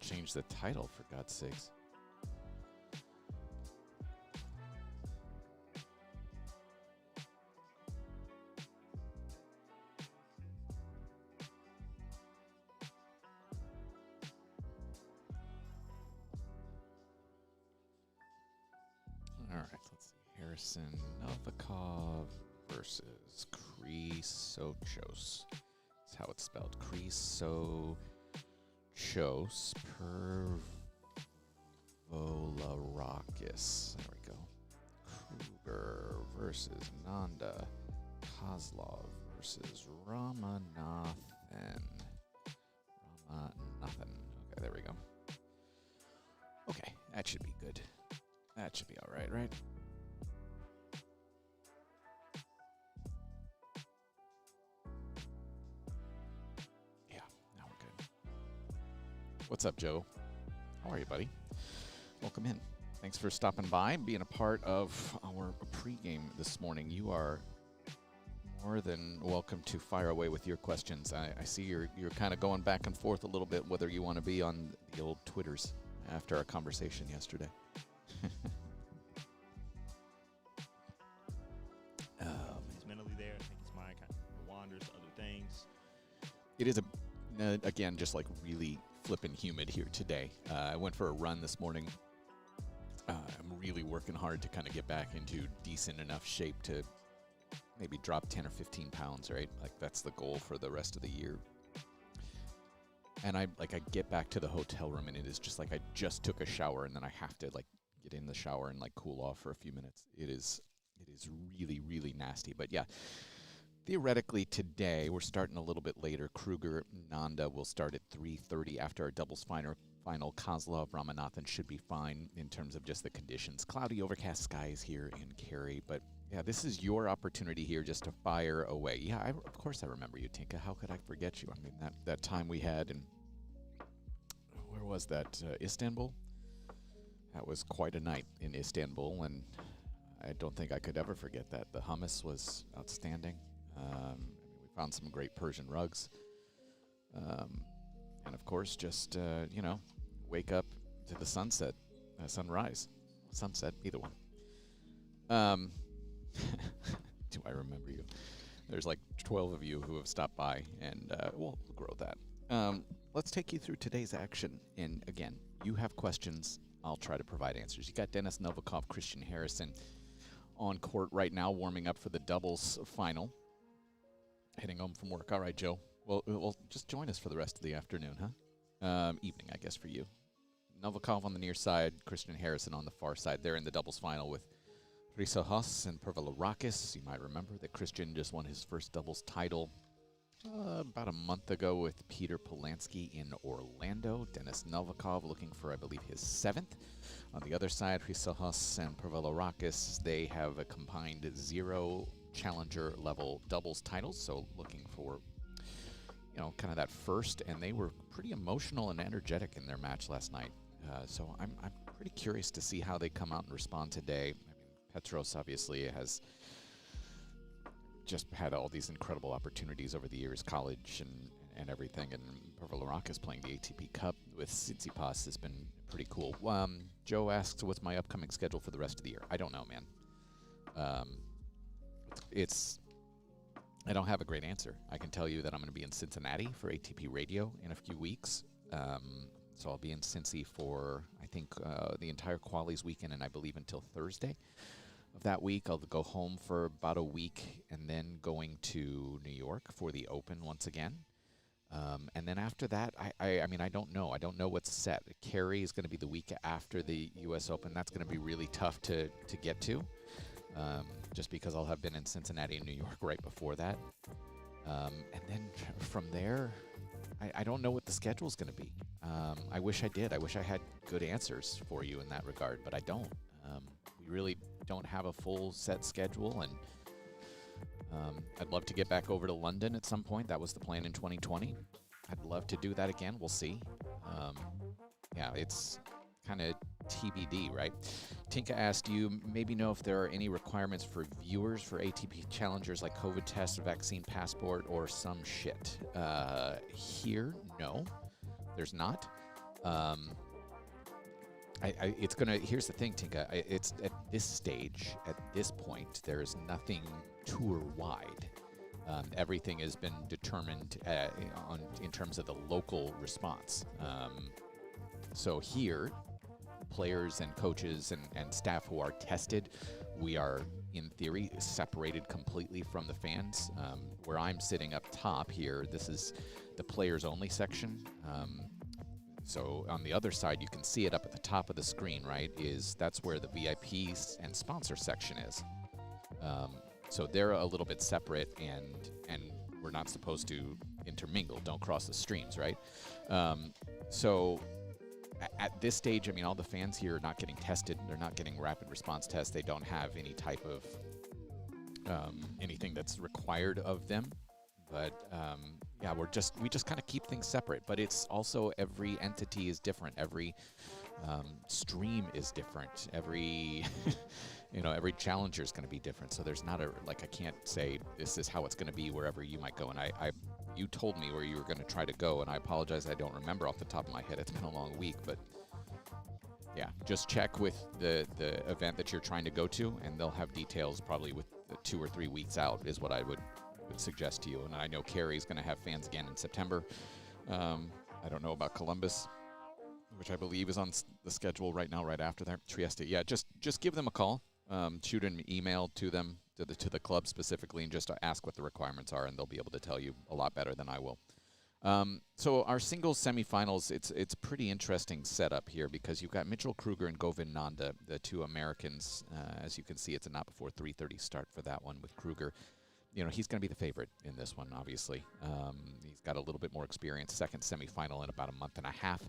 change the title, for God's sakes. All right, let's see. Harrison Novikov versus Chrysochos. That's how it's spelled. Chrysochos Pervolarakis. There we go. Krueger versus Nanda. Kozlov versus Ramanathan. Okay, there we go. Okay, that should be good. That should be all right, right? Yeah, now we're good. What's up, Joe? How are you, buddy? Welcome in. Thanks for stopping by and being a part of our pregame this morning. You are more than welcome to fire away with your questions. I see you're kind of going back and forth a little bit whether you want to be on the old Twitters after our conversation yesterday. He's mentally there. I think his mind kind of wanders to other things. It is, again, just like really flippin' humid here today. I went for a run this morning. I'm really working hard to kind of get back into decent enough shape to maybe drop 10 or 15 pounds, right? Like that's the goal for the rest of the year. And I get back to the hotel room and it is just like I just took a shower and then I have to like get in the shower and like cool off for a few minutes. It is really, really nasty. But yeah, theoretically today we're starting a little bit later. Krueger, Nanda will start at 3:30 after our doubles final. Kozlov, Ramanathan should be fine in terms of just the conditions. Cloudy, overcast skies here in Cary. But yeah, this is your opportunity here just to fire away. Yeah, of course I remember you, Tinka. How could I forget you? I mean, that time we had in, where was that, Istanbul? That was quite a night in Istanbul, and I don't think I could ever forget that. The hummus was outstanding. We found some great Persian rugs. And of course, just, wake up to the sunset, sunrise, sunset, either one. Do I remember you? There's like 12 of you who have stopped by, and we'll grow that. Let's take you through today's action. And again, you have questions. I'll try to provide answers. You got Denis Novikov, Christian Harrison on court right now, warming up for the doubles final. Heading home from work. All right, Joe. Well, just join us for the rest of the afternoon, huh? Evening, I guess, for you. Novikov on the near side, Christian Harrison on the far side. They're in the doubles final with Chrysochos and Pervolarakis. You might remember that Christian just won his first doubles title about a month ago with Peter Polansky in Orlando. Denis Novikov looking for, I believe, his 7th. On the other side, Chrysochos and Pervolarakis, they have a combined 0 challenger level doubles titles, so looking for kind of that first, and they were pretty emotional and energetic in their match last night. So I'm pretty curious to see how they come out and respond today. I mean, Petros obviously has just had all these incredible opportunities over the years, college and everything, and Pervolarakis playing the ATP Cup with Tsitsipas has been pretty cool. Joe asks, what's my upcoming schedule for the rest of the year? I don't know, man. I don't have a great answer. I can tell you that I'm going to be in Cincinnati for ATP Radio in a few weeks. So I'll be in Cincy for, I think, the entire Qualies weekend, and I believe until Thursday of that week. I'll go home for about a week, and then going to New York for the Open once again. And then after that, I mean, I don't know. I don't know what's set. Cary is going to be the week after the U.S. Open. That's going to be really tough to get to. Just because I'll have been in Cincinnati and New York right before that. And then from there, I don't know what the schedule is going to be. I wish I did. I wish I had good answers for you in that regard, but I don't. We really don't have a full set schedule, and I'd love to get back over to London at some point. That was the plan in 2020. I'd love to do that again. We'll see. Yeah, it's kind of TBD, right? Tinka asked, you maybe know if there are any requirements for viewers for ATP challengers like COVID test, vaccine passport, or some shit. Here, no, there's not. It's gonna. Here's the thing, Tinka. It's at this stage, at this point, there's nothing tour-wide. Everything has been determined in terms of the local response. So here, players and coaches and staff who are tested, we are, in theory, separated completely from the fans. Where I'm sitting up top here, this is the players-only section. So on the other side, you can see it up at the top of the screen, right? That's where the VIPs and sponsor section is. So they're a little bit separate, and we're not supposed to intermingle. Don't cross the streams, right? So at this stage, I mean, all the fans here are not getting tested. They're not getting rapid response tests. They don't have any type of anything that's required of them. But yeah, we just kind of keep things separate. But it's also every entity is different. Every stream is different. Every every challenger is going to be different. So there's not I can't say this is how it's going to be wherever you might go. And you told me where you were going to try to go, and I apologize I don't remember off the top of my head. It's been a long week, but yeah, just check with the event that you're trying to go to, and they'll have details probably with 2 or 3 weeks out is what I would suggest to you. And I know Cary's going to have fans again in September. I don't know about Columbus, which I believe is on the schedule right now, right after that. Trieste. Yeah, just give them a call. Shoot an email to them, to the club specifically, and just ask what the requirements are, and they'll be able to tell you a lot better than I will. So our singles semifinals, it's pretty interesting setup here because you've got Mitchell Krueger and Govin Nanda, the two Americans. As you can see, it's a not before 3:30 start for that one with Krueger. He's going to be the favorite in this one, obviously. He's got a little bit more experience. Second semifinal in about a month and a half.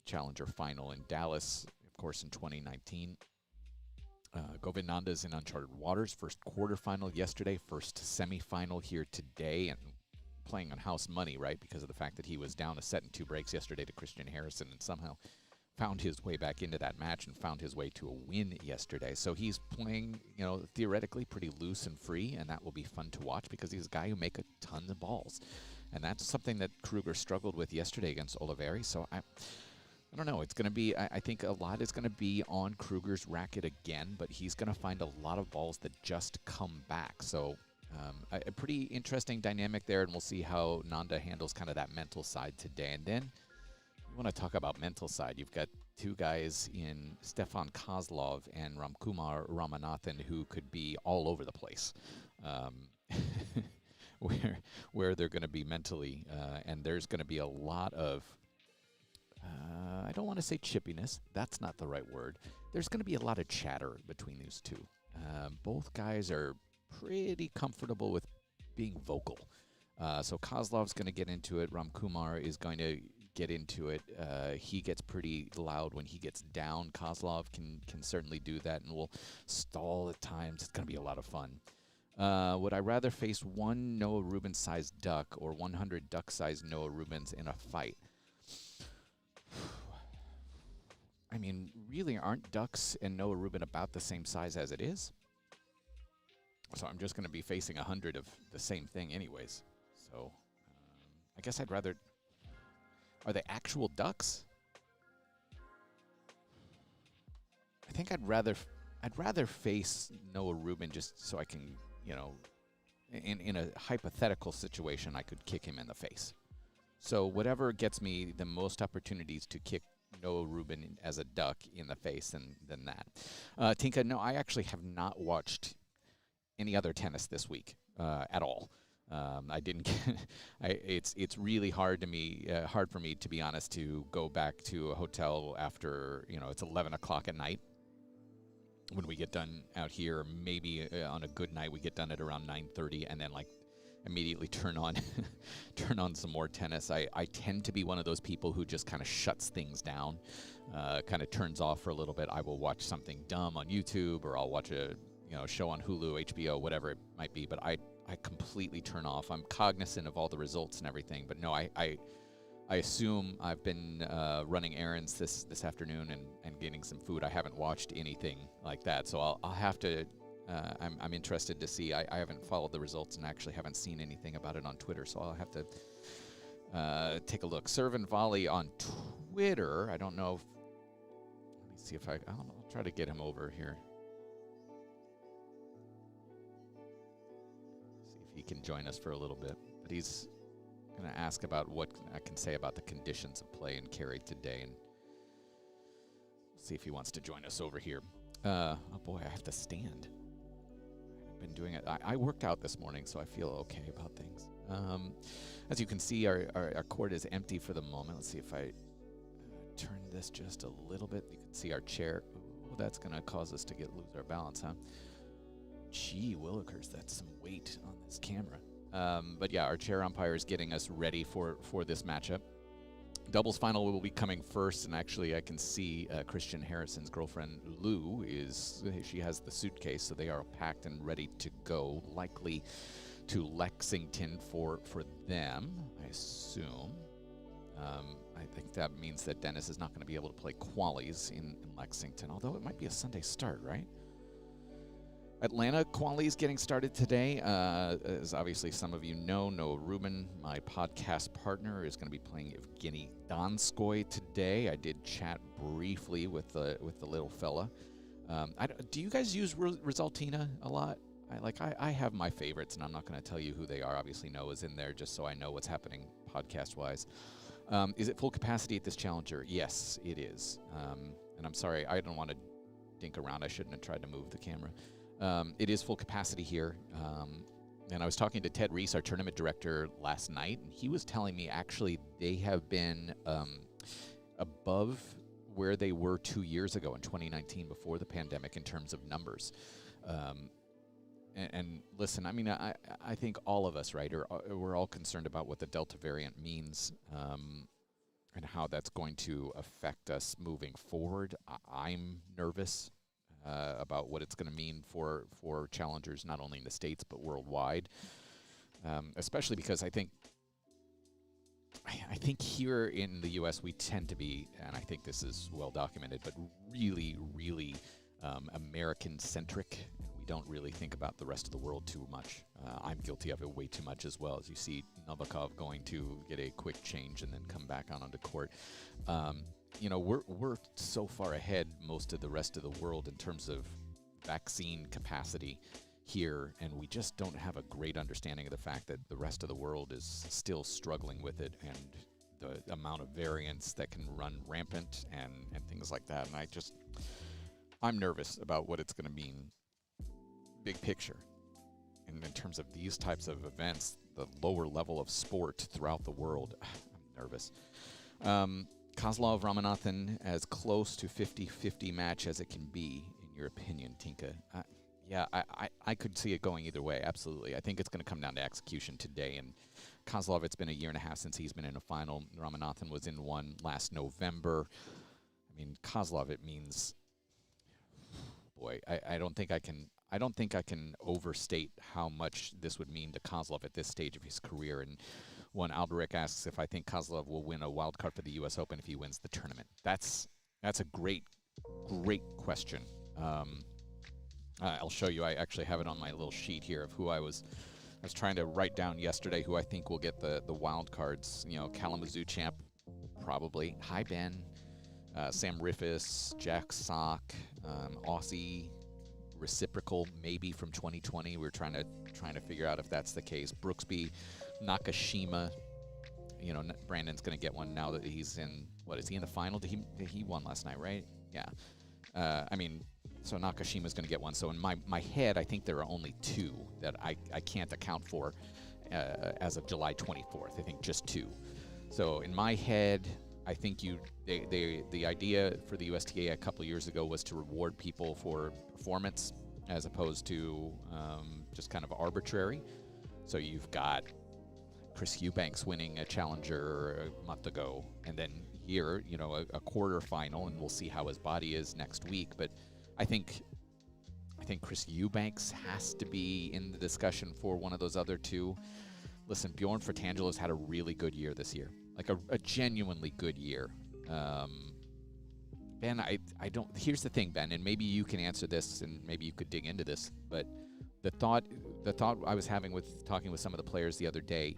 Challenger final in Dallas, of course, in 2019. Govin Nanda is in uncharted waters. First quarterfinal yesterday, first semifinal here today, and playing on house money, right, because of the fact that he was down a set and 2 breaks yesterday to Christian Harrison and somehow found his way back into that match and found his way to a win yesterday. So he's playing, theoretically pretty loose and free, and that will be fun to watch because he's a guy who makes a ton of balls. And that's something that Krueger struggled with yesterday against Olivieri. So I don't know. It's going to be, I think a lot is going to be on Krueger's racket again, but he's going to find a lot of balls that just come back. So a pretty interesting dynamic there, and we'll see how Nanda handles kind of that mental side today. And then you want to talk about mental side. You've got 2 guys in Stefan Kozlov and Ramkumar Ramanathan who could be all over the place. Where they're going to be mentally, and there's going to be a lot of, I don't want to say chippiness, that's not the right word. There's going to be a lot of chatter between these two. Both guys are pretty comfortable with being vocal. So Kozlov's going to get into it. Ramkumar is going to get into it. He gets pretty loud when he gets down. Kozlov can certainly do that and will stall at times. It's going to be a lot of fun. Would I rather face 1 Noah Rubin-sized duck or 100 duck-sized Noah Rubins in a fight? I mean, really, aren't ducks and Noah Rubin about the same size as it is? So I'm just going to be facing 100 of the same thing anyways. So I guess I'd rather... Are they actual ducks? I think I'd rather face Noah Rubin just so I can, in a hypothetical situation, I could kick him in the face. So whatever gets me the most opportunities to kick Noah Rubin as a duck in the face than that. Tinka, no, I actually have not watched any other tennis this week at all. I didn't. It's really hard for me, to be honest, to go back to a hotel after it's 11 o'clock at night when we get done out here. Maybe on a good night we get done at around 9:30, and then immediately turn on some more tennis. I tend to be one of those people who just kind of shuts things down, kind of turns off for a little bit. I will watch something dumb on YouTube, or I'll watch a show on Hulu, HBO, whatever it might be. But I completely turn off. I'm cognizant of all the results and everything, but no, I assume I've been running errands this afternoon and getting some food. I haven't watched anything like that, so I'll have to. I'm interested to see. I haven't followed the results and actually haven't seen anything about it on Twitter, so I'll have to take a look. Serve and Volley on Twitter. I don't know if, let me see if I'll try to get him over here. See if he can join us for a little bit. But he's going to ask about what I can say about the conditions of play in Cary today, and see if he wants to join us over here. Oh boy, I have to stand. I've been doing it. I worked out this morning, so I feel okay about things. As you can see, our court is empty for the moment. Let's see if I turn this just a little bit. You can see our chair. Ooh, that's going to cause us to lose our balance, huh? Gee willikers, that's some weight on this camera. But yeah, our chair umpire is getting us ready for this matchup. Doubles final will be coming first, and actually I can see Christian Harrison's girlfriend Lou she has the suitcase, so they are packed and ready to go, likely to Lexington for them, I assume. I think that means that Dennis is not going to be able to play qualies in Lexington, although it might be a Sunday start, right? Atlanta qualies getting started today. As obviously some of you know, Noah Rubin, my podcast partner, is going to be playing Evgeny Donskoy today. I did chat briefly with the little fella. Do you guys use Resultina a lot? I have my favorites, and I'm not going to tell you who they are. Obviously, Noah's in there just so I know what's happening podcast-wise. Is it full capacity at this Challenger? Yes, it is. And I'm sorry, I don't want to dink around. I shouldn't have tried to move the camera. It is full capacity here. And I was talking to Ted Reese, our tournament director, last night, and he was telling me actually they have been above where they were 2 years ago in 2019 before the pandemic in terms of numbers. And listen, I mean, I think all of us, right, we're all concerned about what the Delta variant means and how that's going to affect us moving forward. I'm nervous about what it's going to mean for challengers, not only in the States but worldwide, especially because I think here in the U.S. we tend to be, and I think this is well documented, but really, really American-centric. We don't really think about the rest of the world too much. I'm guilty of it way too much as well. As you see Novikov going to get a quick change and then come back onto court. You know, we're so far ahead most of the rest of the world in terms of vaccine capacity here, and we just don't have a great understanding of the fact that the rest of the world is still struggling with it, and the amount of variants that can run rampant and things like that. And I'm nervous about what it's going to mean big picture. And in terms of these types of events, the lower level of sport throughout the world, I'm nervous. Kozlov, Ramanathan, as close to 50-50 match as it can be, in your opinion, Tinka? Yeah, I could see it going either way, absolutely. I think it's going to come down to execution today. And Kozlov, it's been a year and a half since he's been in a final. Ramanathan was in one last November. I mean, Kozlov, it means, boy, I don't think I can overstate how much this would mean to Kozlov at this stage of his career. And one Alberic asks if I think Kozlov will win a wild card for the U.S. Open if he wins the tournament. That's a great question. I'll show you. I actually have it on my little sheet here of who I was trying to write down yesterday who I think will get the wild cards. You know, Kalamazoo champ, probably. Hi, Ben. Sam Riffis, Jack Sock, Aussie reciprocal maybe from 2020. We're trying to figure out if that's the case. Brooksby, Nakashima. You know, Brandon's going to get one now that he's in. What is he in the final? He won last night, right? Yeah. I mean, so Nakashima's going to get one. So in my head, I think there are only two that I can't account for as of July 24th. I think just two. So in my head, I think the idea for the USTA a couple of years ago was to reward people for performance as opposed to just kind of arbitrary. So you've got Chris Eubanks winning a challenger a month ago, and then here, you know, a quarterfinal, and we'll see how his body is next week. But I think Chris Eubanks has to be in the discussion for one of those other two. Listen, Bjorn Fratangelo had a really good year this year, like a genuinely good year. Ben, I don't. Here's the thing, Ben, and maybe you can answer this, and maybe you could dig into this. But the thought I was having with talking with some of the players the other day,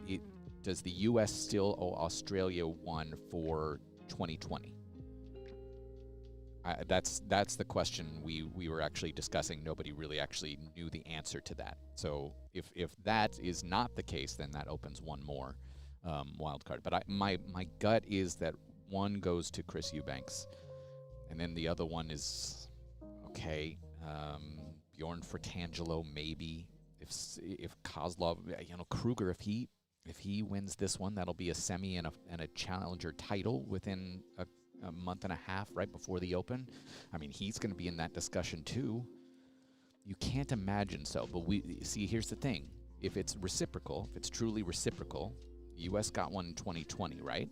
Does the U.S. still owe Australia one for 2020? That's the question we were actually discussing. Nobody really actually knew the answer to that. So if that is not the case, then that opens one more wild card. But my gut is that one goes to Chris Eubanks, and then the other one is okay. Bjorn Fratangelo maybe. If Kozlov, Krueger, if he wins this one, that'll be a semi and a challenger title within a month and a half right before the Open. I mean, he's going to be in that discussion too. You can't imagine so. But here's the thing. If it's reciprocal, if it's truly reciprocal, the U.S. got one in 2020, right?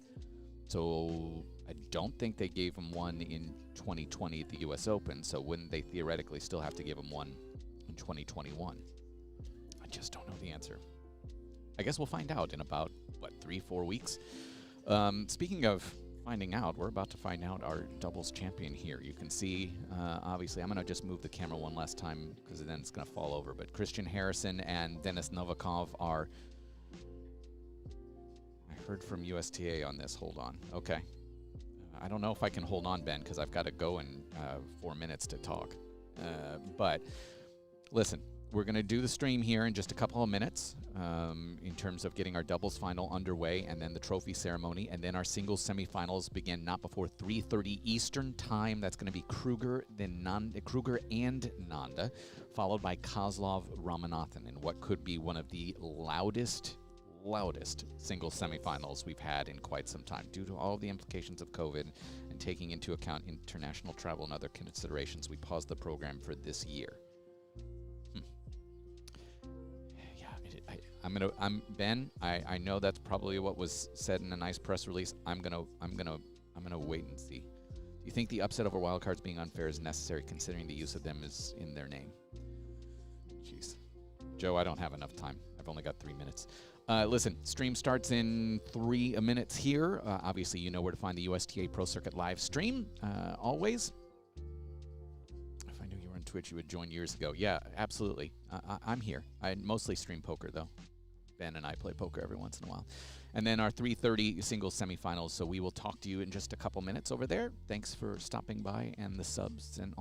So I don't think they gave him one in 2020 at the U.S. Open. So wouldn't they theoretically still have to give him one in 2021? I just don't know the answer. I guess we'll find out in about, 3-4 weeks? Speaking of finding out, we're about to find out our doubles champion here. You can see, obviously, I'm going to just move the camera one last time because then it's going to fall over. But Christian Harrison and Denis Novikov are... I heard from USTA on this. Hold on. Okay. I don't know if I can hold on, Ben, because I've got to go in 4 minutes to talk. But listen, we're going to do the stream here in just a couple of minutes in terms of getting our doubles final underway and then the trophy ceremony. And then our singles semifinals begin not before 3:30 Eastern time. That's going to be Krueger, then Krueger and Nanda, followed by Kozlov Ramanathan in what could be one of the loudest singles semifinals we've had in quite some time. Due to all of the implications of COVID and taking into account international travel and other considerations, we paused the program for this year. Ben, I know that's probably what was said in a nice press release. I'm gonna wait and see. Do you think the upset over wildcards being unfair is necessary considering the use of them is in their name? Jeez. Joe, I don't have enough time. I've only got 3 minutes. Listen, stream starts in 3 minutes here. Obviously, you know where to find the USTA Pro Circuit live stream, always. If I knew you were on Twitch, you would join years ago. Yeah, absolutely. I'm here. I mostly stream poker, though. Ben and I play poker every once in a while. And then our 3:30 singles semifinals. So we will talk to you in just a couple minutes over there. Thanks for stopping by and the subs and